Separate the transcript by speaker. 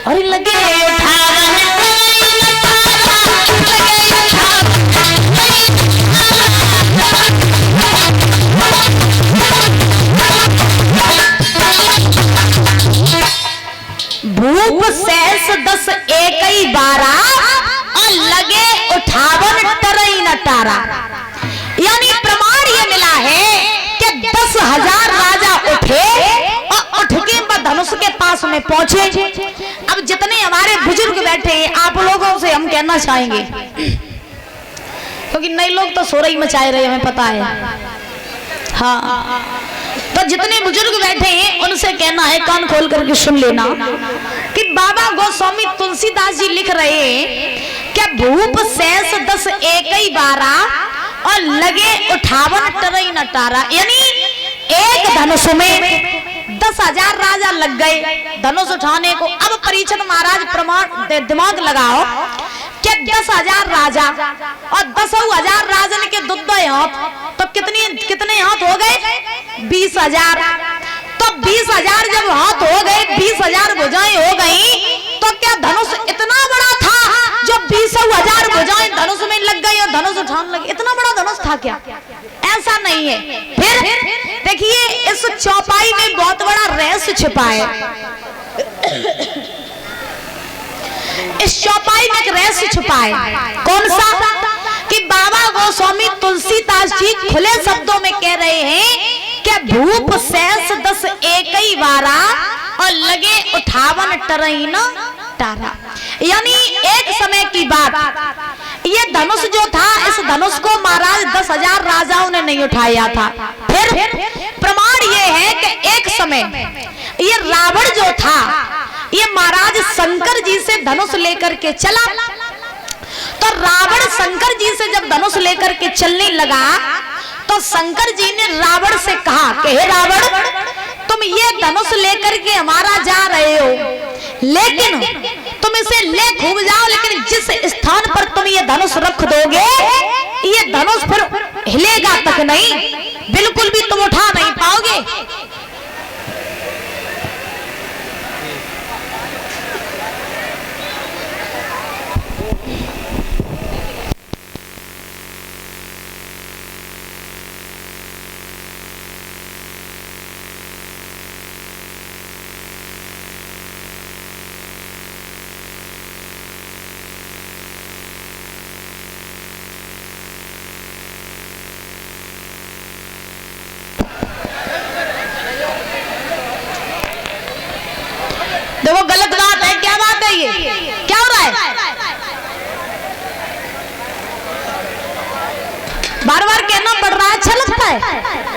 Speaker 1: और लगे भूप सहस 10 एकई 12 और लगे 58 टरई न टारा। यानी प्रमाण ये मिला है कि 10,000 राजा उठे और उठ के धनुष के पास में पहुंचे। अब जितने हमारे बुजुर्ग बैठे हैं आप लोगों से हम कहना चाहेंगे, क्योंकि नए लोग तो सोरई मचाए रहे हमें पता है, हाँ, तो जितने बुजुर्ग बैठे हैं उनसे कहना है, कान खोल करके सुन लेना कि बाबा गोस्वामी तुलसीदास जी लिख रहे हैं कि भूप सहस 10 एकई 12 और लगे 58 टरई न टारा। यानी एक धनुष में 10,000 राजा लग गए धनुष उठाने को। अब परीक्षित महाराज प्रमाण दिमाग लगाओ कि 10,000 राजा और 10,000 राजन के दुद्ध हाथ, तो कितने हाथ हो गए? 20,000। तो 20,000 जब हाथ हो गए, 20,000 भुजाएं हो गई, तो क्या धनुष इतना बड़ा था जो 20,000 भुजाएं धनुष में लग गई और धनुष उठाने लगे? इतना बड़ा धनुष था क्या? ऐसा नहीं है। फिर देखिए इस चौपाई में बहुत बड़ा रहस्य छिपा है। इस चौपाई में एक रहस्य छुपा है। कौन सा? कि बाबा गोस्वामी तुलसीदास जी खुले शब्दों में कह रहे हैं कि भूप सहस 10 एकई 12 और लगे 58 टरई न टारा। यानी एक समय की बात, ये धनुष जो था, इस धनुष को महाराज 10,000 राजाओं ने नहीं उठाया था। फिर प्रमाण ये है कि एक समय ये रावण जो था, ये महाराज शंकर जी से धनुष लेकर के चला। तो रावण शंकर जी से जब धनुष लेकर के चलने लगा तो शंकर जी ने रावण से कहा कि हे रावण, तुम ये धनुष लेकर के हमारा जा रहे हो, लेकिन तुम इसे ले खूब जाओ, लेकिन जिस स्थान पर तुम ये धनुष रख दोगे ये धनुष फिर हिलेगा तक नहीं, बिल्कुल भी तुम उठा नहीं पाओगे। देखो गलत बात है, क्या बात है, ये क्या हो रहा है? बार बार कहना पड़ रहा है, अच्छा लगता है।